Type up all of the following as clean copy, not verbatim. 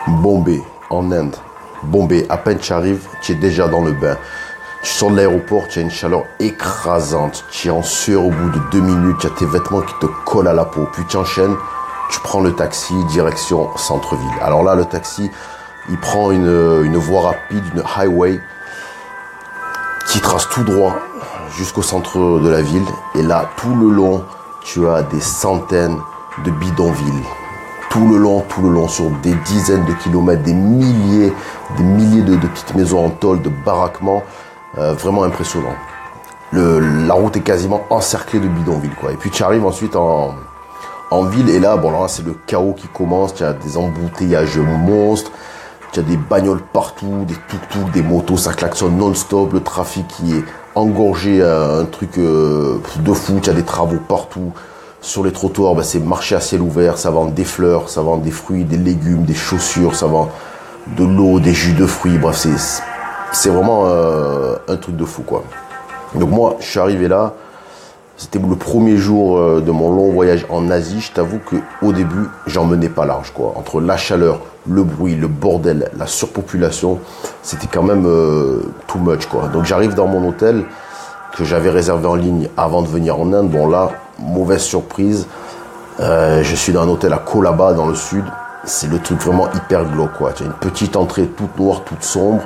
Bombay, en Inde. Bombay, à peine tu arrives, tu es déjà dans le bain. Tu sors de l'aéroport, tu as une chaleur écrasante. Tu es en sueur au bout de 2 minutes, tu as tes vêtements qui te collent à la peau. Puis tu enchaînes, tu prends le taxi, direction centre-ville. Alors là, le taxi, il prend une voie rapide, une highway, qui trace tout droit jusqu'au centre de la ville. Et là, tout le long, tu as des centaines de bidonvilles. Tout le long, sur des dizaines de kilomètres, des milliers de petites maisons en tôle, de baraquements, vraiment impressionnant. La route est quasiment encerclée de bidonvilles, quoi. Et puis tu arrives ensuite en ville, et là, bon, là, c'est le chaos qui commence. Tu as des embouteillages monstres, tu as des bagnoles partout, des tuk-tuk, des motos, ça klaxonne non-stop, le trafic qui est engorgé, un truc de fou. Tu as des travaux partout. Sur les trottoirs, c'est marché à ciel ouvert, ça vend des fleurs, ça vend des fruits, des légumes, des chaussures, ça vend de l'eau, des jus de fruits, bref, c'est vraiment un truc de fou, quoi. Donc moi, je suis arrivé là, c'était le premier jour de mon long voyage en Asie. Je t'avoue qu'au début, j'en menais pas large, quoi. Entre la chaleur, le bruit, le bordel, la surpopulation, c'était quand même too much, quoi. Donc j'arrive dans mon hôtel que j'avais réservé en ligne avant de venir en Inde. Bon là, mauvaise surprise, je suis dans un hôtel à Colaba dans le sud. C'est le truc vraiment hyper glauque, quoi. Tu as une petite entrée toute noire, toute sombre.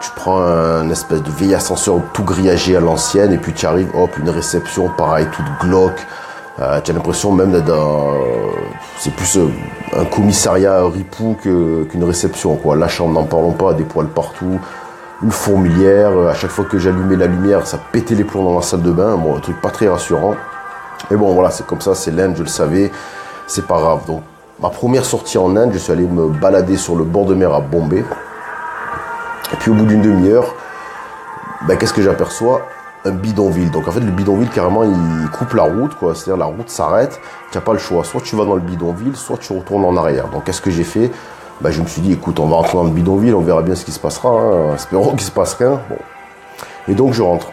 Tu prends un espèce de vieil ascenseur tout grillagé à l'ancienne, et puis tu arrives, hop, une réception pareil, toute glauque. Tu as l'impression même d'être dans... C'est plus un commissariat ripou qu'une réception, quoi. La chambre, n'en parlons pas, des poils partout. Une fourmilière, à chaque fois que j'allumais la lumière, ça pétait les plombs dans la salle de bain. Bon, un truc pas très rassurant. Mais bon, voilà, c'est comme ça, c'est l'Inde, je le savais, c'est pas grave. Donc, ma première sortie en Inde, je suis allé me balader sur le bord de mer à Bombay. Et puis, au bout d'une demi-heure, qu'est-ce que j'aperçois? Un bidonville. Donc, en fait, le bidonville, carrément, il coupe la route, quoi. C'est-à-dire, la route s'arrête, tu n'as pas le choix. Soit tu vas dans le bidonville, soit tu retournes en arrière. Donc, qu'est-ce que j'ai fait? Je me suis dit, écoute, on va rentrer dans le bidonville, on verra bien ce qui se passera. Hein. Espérons qu'il se passe rien. Bon. Et donc, je rentre.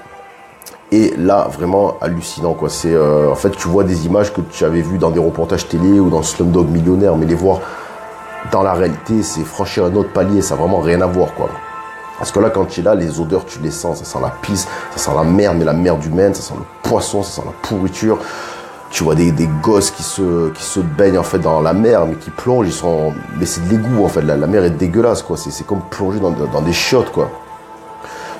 Et là, vraiment hallucinant, quoi. C'est, en fait, tu vois des images que tu avais vues dans des reportages télé ou dans Slumdog Millionnaire, mais les voir dans la réalité, c'est franchir un autre palier, ça n'a vraiment rien à voir, quoi. Parce que là, quand tu es là, les odeurs, tu les sens. Ça sent la pisse, ça sent la merde, mais la merde humaine, ça sent le poisson, ça sent la pourriture. Tu vois des gosses qui se baignent, en fait, dans la mer, mais qui plongent, mais c'est de l'égout, en fait. La mer est dégueulasse, quoi. C'est comme plonger dans des chiottes, quoi.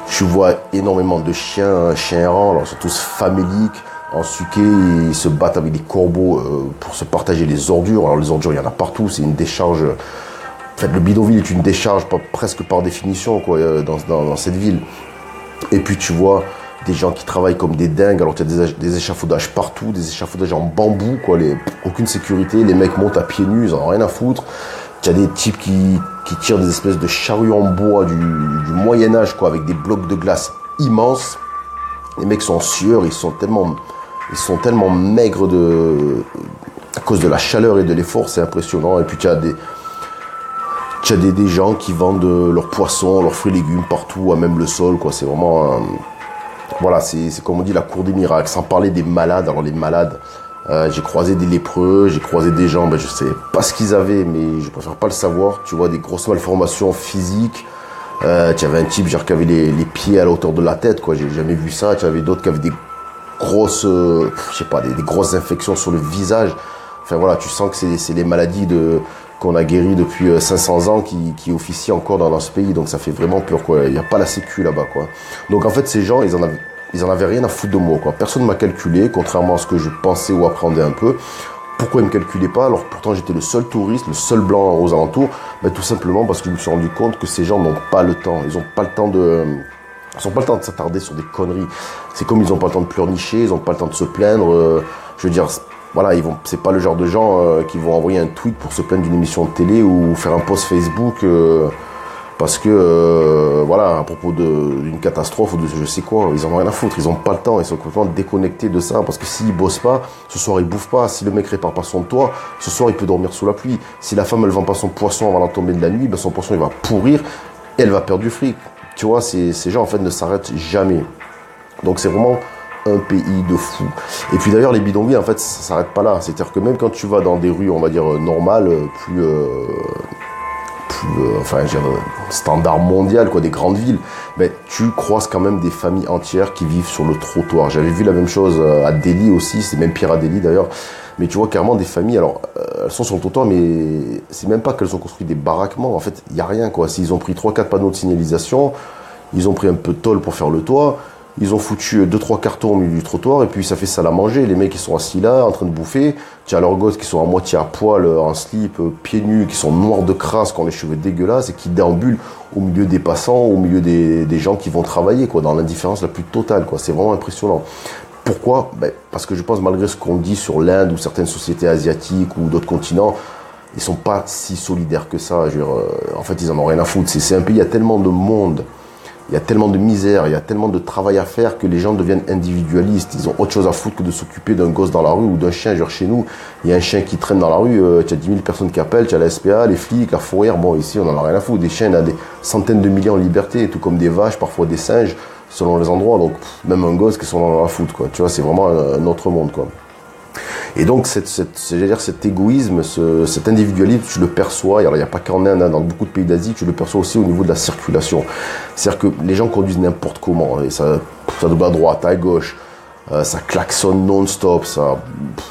Tu vois énormément de chiens errants, alors ils sont tous faméliques, ensuqués, ils se battent avec des corbeaux pour se partager les ordures. Alors les ordures, il y en a partout, c'est une décharge. En fait, le bidonville est une décharge presque par définition, quoi, dans cette ville. Et puis tu vois des gens qui travaillent comme des dingues, alors qu'il y a des échafaudages partout, des échafaudages en bambou, quoi, aucune sécurité, les mecs montent à pieds nus, ils en ont rien à foutre. Tu as des types qui tirent des espèces de charrues en bois du Moyen-Âge, quoi, avec des blocs de glace immenses. Les mecs sont en sueur, ils sont tellement maigres à cause de la chaleur et de l'effort, c'est impressionnant. Et puis tu as des gens qui vendent leurs poissons, leurs fruits et légumes partout, à même le sol, quoi. C'est vraiment... voilà, c'est comme on dit la cour des miracles. Sans parler des malades. Alors les malades... j'ai croisé des lépreux, j'ai croisé des gens, je sais pas ce qu'ils avaient, mais je préfère pas le savoir. Tu vois des grosses malformations physiques. Tu avais un type genre qui avait les pieds à la hauteur de la tête, quoi. J'ai jamais vu ça. Tu avais d'autres qui avaient des grosses, je sais pas, des grosses infections sur le visage. Enfin voilà, tu sens que c'est les maladies qu'on a guéries depuis 500 ans qui officient encore dans ce pays. Donc ça fait vraiment peur, quoi. Il n'y a pas la sécu là-bas, quoi. Donc en fait ces gens, ils en avaient rien à foutre de moi, quoi. Personne ne m'a calculé, contrairement à ce que je pensais ou appréhendais un peu. Pourquoi ils ne me calculaient pas? Alors pourtant j'étais le seul touriste, le seul blanc aux alentours. Tout simplement parce que je me suis rendu compte que ces gens n'ont pas le temps. Ils n'ont pas le temps de s'attarder sur des conneries. C'est comme ils n'ont pas le temps de pleurnicher, ils n'ont pas le temps de se plaindre. Je veux dire, voilà, c'est pas le genre de gens qui vont envoyer un tweet pour se plaindre d'une émission de télé ou faire un post Facebook... parce que, voilà, à propos d'une catastrophe ou de je sais quoi, ils en ont rien à foutre, ils ont pas le temps, ils sont complètement déconnectés de ça, parce que s'ils bossent pas, ce soir ils bouffent pas, si le mec répare pas son toit, ce soir il peut dormir sous la pluie, si la femme elle vend pas son poisson avant la tombée de la nuit, son poisson il va pourrir, et elle va perdre du fric. Tu vois, ces gens en fait ne s'arrêtent jamais. Donc c'est vraiment un pays de fous. Et puis d'ailleurs les bidonvilles en fait ça s'arrête pas là, c'est-à-dire que même quand tu vas dans des rues on va dire normales, enfin, je veux dire, standard mondial, quoi, des grandes villes, mais tu croises quand même des familles entières qui vivent sur le trottoir. J'avais vu la même chose à Delhi aussi, c'est même pire à Delhi d'ailleurs. Mais tu vois carrément des familles, alors elles sont sur le trottoir, mais c'est même pas qu'elles ont construit des baraquements. En fait, il n'y a rien, quoi. S'ils ont pris 3-4 panneaux de signalisation, ils ont pris un peu de tôle pour faire le toit, ils ont foutu 2-3 cartons au milieu du trottoir, et puis ça fait salle à manger. Les mecs, ils sont assis là, en train de bouffer. Tu as leurs gosses qui sont à moitié à poil, en slip, pieds nus, qui sont noirs de crasse, qui ont les cheveux dégueulasses, et qui déambulent au milieu des passants, au milieu des gens qui vont travailler, quoi, dans l'indifférence la plus totale, quoi. C'est vraiment impressionnant. Pourquoi? Parce que je pense, malgré ce qu'on dit sur l'Inde ou certaines sociétés asiatiques ou d'autres continents, ils sont pas si solidaires que ça. Je veux dire, en fait, ils en ont rien à foutre. C'est un pays, il y a tellement de monde, il y a tellement de misère, il y a tellement de travail à faire que les gens deviennent individualistes. Ils ont autre chose à foutre que de s'occuper d'un gosse dans la rue ou d'un chien. Genre chez nous, il y a un chien qui traîne dans la rue, tu as 10 000 personnes qui appellent, tu as la SPA, les flics, la fourrière. Bon, ici, on en a rien à foutre. Des chiens, il y en a des centaines de milliers en liberté, tout comme des vaches, parfois des singes, selon les endroits. Donc, même un gosse qui sont dans la foot, quoi. Tu vois, c'est vraiment un autre monde, quoi. Et donc, cet égoïsme, cet individualisme, tu le perçois, alors il n'y a pas qu'en Inde, hein, dans beaucoup de pays d'Asie, tu le perçois aussi au niveau de la circulation. C'est-à-dire que les gens conduisent n'importe comment, et ça double à droite, à gauche, ça klaxonne non-stop,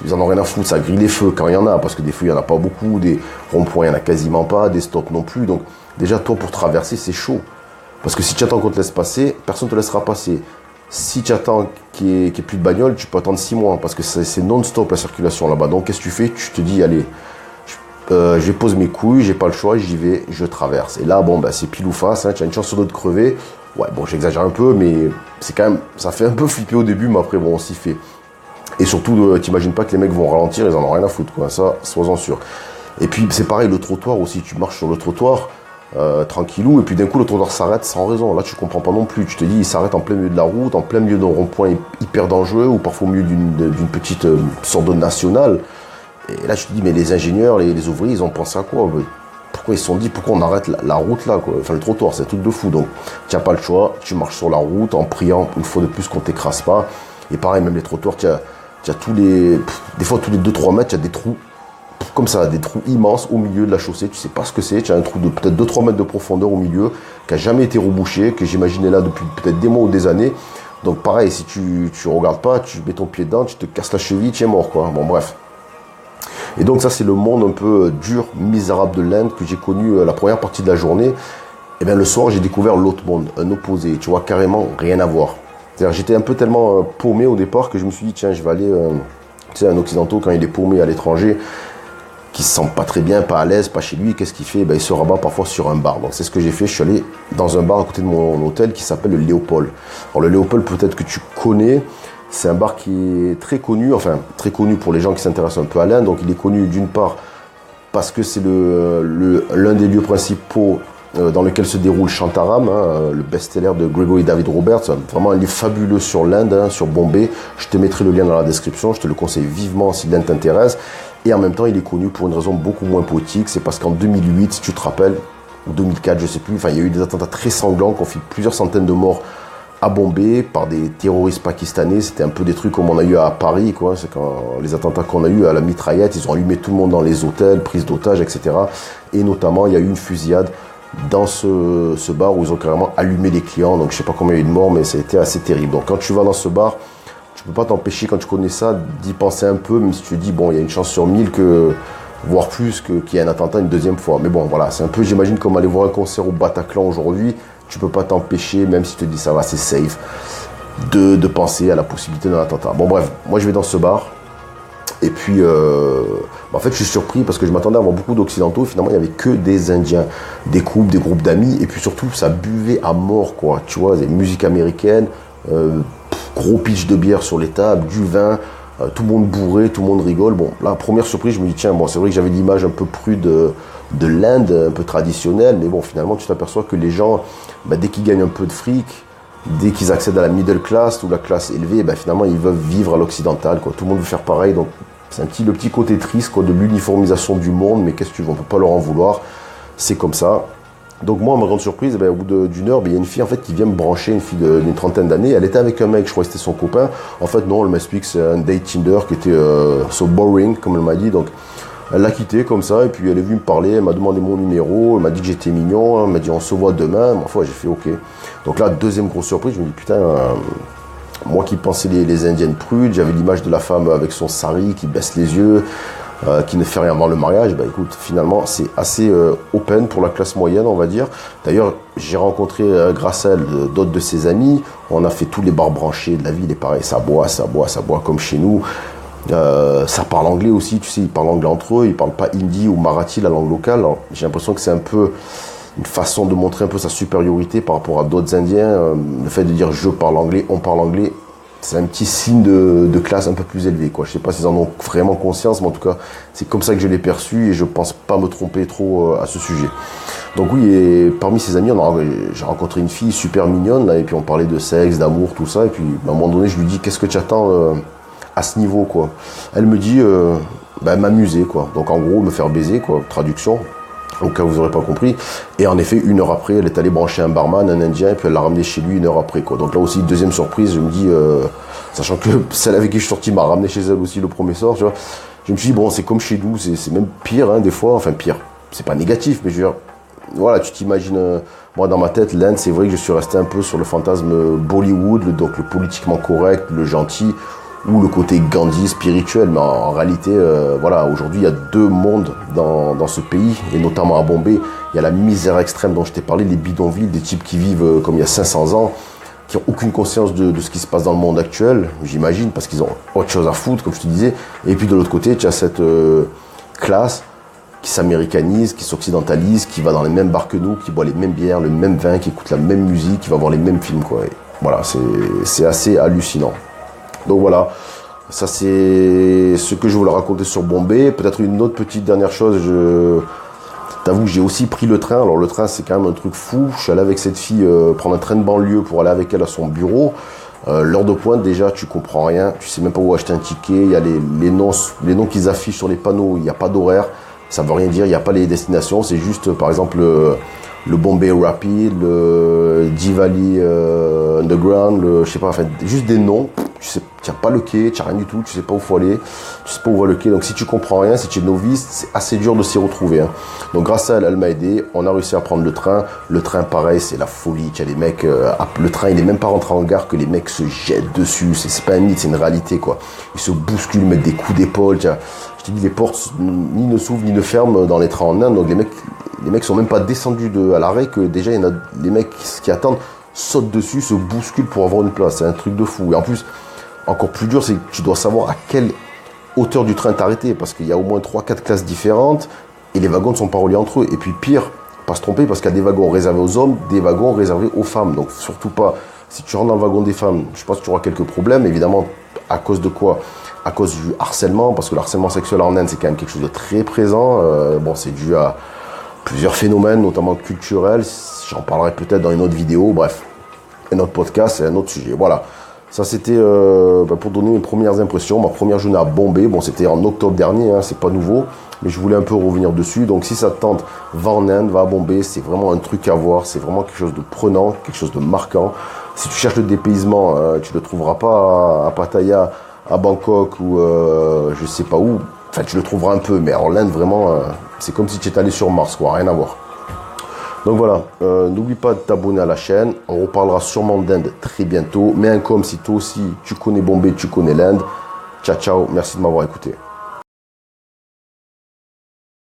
ils en ont rien à foutre, ça grille les feux quand il y en a, parce que des feux, il n'y en a pas beaucoup, des ronds-points, il n'y en a quasiment pas, des stops non plus. Donc, déjà, toi, pour traverser, c'est chaud. Parce que si tu attends qu'on te laisse passer, personne ne te laissera passer. Si tu attends qu'il n'y ait plus de bagnole, tu peux attendre 6 mois parce que c'est non-stop la circulation là-bas. Donc qu'est-ce que tu fais? Tu te dis, allez, je pose mes couilles, j'ai pas le choix, j'y vais, je traverse. Et là, bon, c'est pile ou face, hein, tu as une chance sur deux de crever. Ouais, bon, j'exagère un peu, mais c'est quand même, ça fait un peu flipper au début, mais après, bon, on s'y fait. Et surtout, t'imagines pas que les mecs vont ralentir, ils en ont rien à foutre, quoi. Ça, sois-en sûr. Et puis, c'est pareil, le trottoir aussi, tu marches sur le trottoir. Tranquillou, et puis d'un coup le trottoir s'arrête sans raison. Là tu comprends pas non plus, tu te dis il s'arrête en plein milieu de la route, en plein milieu d'un rond-point hyper dangereux, ou parfois au milieu d'une petite sorte de nationale. Et là je te dis mais les ingénieurs, les ouvriers, ils ont pensé à quoi? Pourquoi ils se sont dit pourquoi on arrête la route là, quoi? Enfin le trottoir, c'est un truc de fou. Donc tu n'as pas le choix, tu marches sur la route en priant une fois de plus qu'on t'écrase pas. Et pareil, même les trottoirs, tu as tous les, des fois tous les 2-3 mètres, tu as des trous comme ça, des trous immenses au milieu de la chaussée, tu sais pas ce que c'est, tu as un trou de peut-être 2-3 mètres de profondeur au milieu, qui n'a jamais été rebouché, que j'imaginais là depuis peut-être des mois ou des années. Donc pareil, si tu regardes pas, tu mets ton pied dedans, tu te casses la cheville, tu es mort, quoi. Bon bref. Et donc ça c'est le monde un peu dur, misérable de l'Inde que j'ai connu la première partie de la journée. Et bien le soir j'ai découvert l'autre monde, un opposé, tu vois, carrément rien à voir. C'est-à-dire j'étais un peu tellement paumé au départ que je me suis dit tiens je vais aller, tu sais un occidentaux quand il est paumé à l'étranger, qui se sent pas très bien, pas à l'aise, pas chez lui, qu'est-ce qu'il fait? Il se rabat parfois sur un bar. Donc c'est ce que j'ai fait, je suis allé dans un bar à côté de mon hôtel qui s'appelle le Léopold. Alors le Léopold, peut-être que tu connais, c'est un bar qui est très connu, enfin très connu pour les gens qui s'intéressent un peu à l'Inde. Donc il est connu d'une part parce que c'est l'un des lieux principaux dans lequel se déroule Shantaram, hein, le best-seller de Gregory David Roberts, vraiment un livre fabuleux sur l'Inde, hein, sur Bombay. Je te mettrai le lien dans la description, je te le conseille vivement si l'Inde t'intéresse. Et en même temps, il est connu pour une raison beaucoup moins poétique, c'est parce qu'en 2008, si tu te rappelles, ou 2004, je sais plus, enfin, il y a eu des attentats très sanglants qui ont fait plusieurs centaines de morts à Bombay par des terroristes pakistanais. C'était un peu des trucs comme on a eu à Paris, quoi. C'est quand les attentats qu'on a eu à la mitraillette, ils ont allumé tout le monde dans les hôtels, prise d'otages, etc. Et notamment, il y a eu une fusillade dans ce bar où ils ont carrément allumé les clients. Donc, je sais pas combien il y a eu de morts, mais ça a été assez terrible. Donc, quand tu vas dans ce bar, tu peux pas t'empêcher, quand tu connais ça, d'y penser un peu, même si tu te dis, bon, il y a une chance sur 1000 voire plus, qu'il y ait un attentat une deuxième fois. Mais bon, voilà, c'est un peu, j'imagine, comme aller voir un concert au Bataclan aujourd'hui, tu peux pas t'empêcher, même si tu te dis, ça va, c'est safe, de penser à la possibilité d'un attentat. Bon, bref, moi, je vais dans ce bar, et puis, en fait, je suis surpris, parce que je m'attendais à avoir beaucoup d'Occidentaux, finalement, il n'y avait que des Indiens, des groupes d'amis, et puis surtout, ça buvait à mort, quoi, tu vois, des musiques américaines, gros pitch de bière sur les tables, du vin, tout le monde bourré, tout le monde rigole. Bon, la première surprise, je me dis, tiens, bon, c'est vrai que j'avais l'image un peu prude de l'Inde, un peu traditionnelle, mais bon, finalement, tu t'aperçois que les gens, dès qu'ils gagnent un peu de fric, dès qu'ils accèdent à la middle class ou la classe élevée, finalement, ils veulent vivre à l'occidental, quoi. Tout le monde veut faire pareil, donc c'est le petit côté triste, quoi, de l'uniformisation du monde, mais qu'est-ce que tu veux, on peut pas leur en vouloir, c'est comme ça. Donc moi, ma grande surprise, au bout d'une heure, il y a une fille en fait qui vient me brancher, une fille d'une trentaine d'années. Elle était avec un mec, je crois que c'était son copain. En fait, non, elle m'explique que c'est un date Tinder qui était so boring, comme elle m'a dit. Donc Elle l'a quitté comme ça, et puis elle est venue me parler, elle m'a demandé mon numéro, elle m'a dit que j'étais mignon, elle m'a dit on se voit demain, ma foi j'ai fait ok. Donc là, deuxième grosse surprise, je me dis putain, moi qui pensais les Indiennes prudes, j'avais l'image de la femme avec son sari qui baisse les yeux, qui ne fait rien avant le mariage. Bah écoute, finalement c'est assez open pour la classe moyenne, on va dire. D'ailleurs, j'ai rencontré grâce à elle d'autres de ses amis, on a fait tous les bars branchés de la ville, et pareil, ça boit comme chez nous. Ça parle anglais aussi, tu sais, ils parlent anglais entre eux, ils parlent pas hindi ou marathi, la langue locale. Alors, j'ai l'impression que c'est un peu une façon de montrer un peu sa supériorité par rapport à d'autres Indiens. Le fait de dire je parle anglais, on parle anglais, c'est un petit signe de classe un peu plus élevé, quoi. Je sais pas s'ils en ont vraiment conscience, mais en tout cas, c'est comme ça que je l'ai perçu et je pense pas me tromper trop à ce sujet. Donc oui, et parmi ses amis, j'ai rencontré une fille super mignonne, là, et puis on parlait de sexe, d'amour, tout ça, et puis à un moment donné, je lui dis qu'est-ce que tu attends à ce niveau, quoi. Elle me dit m'amuser, quoi. Donc en gros, me faire baiser, quoi. Traduction. Au cas où vous n'aurez pas compris. Et en effet, 1 heure après, elle est allée brancher un barman, un Indien, et puis elle l'a ramené chez lui 1 heure après, quoi. Donc là aussi, deuxième surprise, je me dis, sachant que celle avec qui je suis sorti m'a ramené chez elle aussi le premier soir, tu vois. Je me suis dit, bon, c'est comme chez nous, c'est même pire, hein, des fois. Enfin, pire. C'est pas négatif, mais je veux dire, voilà, tu t'imagines, moi dans ma tête, l'Inde, c'est vrai que je suis resté un peu sur le fantasme Bollywood, donc le politiquement correct, le gentil, ou le côté Gandhi spirituel, mais en réalité, voilà, aujourd'hui, il y a 2 mondes dans ce pays, et notamment à Bombay. Il y a la misère extrême dont je t'ai parlé, les bidonvilles, des types qui vivent comme il y a 500 ans, qui n'ont aucune conscience de ce qui se passe dans le monde actuel, j'imagine, parce qu'ils ont autre chose à foutre, comme je te disais. Et puis de l'autre côté, tu as cette classe qui s'américanise, qui s'occidentalise, qui va dans les mêmes bars que nous, qui boit les mêmes bières, le même vin, qui écoute la même musique, qui va voir les mêmes films, quoi. Et voilà, c'est assez hallucinant. Donc voilà, ça c'est ce que je voulais raconter sur Bombay. Peut-être une autre petite dernière chose, t'avoue que j'ai aussi pris le train. Alors le train c'est quand même un truc fou. Je suis allé avec cette fille prendre un train de banlieue pour aller avec elle à son bureau. L'heure de pointe déjà tu comprends rien, tu sais même pas où acheter un ticket. Il y a les noms qu'ils affichent sur les panneaux, il n'y a pas d'horaire, ça veut rien dire, il n'y a pas les destinations. C'est juste par exemple le Bombay Rapid, le Diwali Underground, je sais pas, enfin juste des noms. Tu sais, tu n'as pas le quai, tu n'as rien du tout, tu sais pas où faut aller, tu sais pas où va le quai. Donc si tu comprends rien, si tu es novice, c'est assez dur de s'y retrouver, hein. Donc grâce à elle, elle m'a aidé, on a réussi à prendre le train. Le train pareil, c'est la folie, tu as les mecs, le train il est même pas rentré en gare que les mecs se jettent dessus, c'est pas un mythe, c'est une réalité, quoi. Ils se bousculent, mettent des coups d'épaule, je te dis les portes ni ne s'ouvrent ni ne ferment dans les trains en Inde, donc les mecs sont même pas descendus à l'arrêt que déjà il y en a les mecs qui attendent sautent dessus, se bousculent pour avoir une place, c'est un truc de fou. Et en plus, encore plus dur, c'est que tu dois savoir à quelle hauteur du train t'arrêter, parce qu'il y a au moins 3-4 classes différentes, et les wagons ne sont pas reliés entre eux. Et puis pire, pas se tromper, parce qu'il y a des wagons réservés aux hommes, des wagons réservés aux femmes. Donc surtout pas, si tu rentres dans le wagon des femmes, je pense que tu auras quelques problèmes, évidemment, à cause de quoi ? À cause du harcèlement, parce que le harcèlement sexuel en Inde, c'est quand même quelque chose de très présent. Bon, c'est dû à plusieurs phénomènes, notamment culturels. J'en parlerai peut-être dans une autre vidéo, bref, un autre podcast, c'est un autre sujet. Voilà. Ça, c'était pour donner mes premières impressions, ma première journée à Bombay. Bon, c'était en octobre dernier, hein, c'est pas nouveau, mais je voulais un peu revenir dessus. Donc, si ça te tente, va en Inde, va à Bombay, c'est vraiment un truc à voir, c'est vraiment quelque chose de prenant, quelque chose de marquant. Si tu cherches le dépaysement, tu le trouveras pas à Pattaya, à Bangkok ou je sais pas où. Enfin, tu le trouveras un peu, mais en Inde, vraiment, c'est comme si tu étais allé sur Mars, quoi, rien à voir. Donc voilà, n'oublie pas de t'abonner à la chaîne, on reparlera sûrement d'Inde très bientôt. Mets un com si toi aussi tu connais Bombay, tu connais l'Inde. Ciao ciao, merci de m'avoir écouté.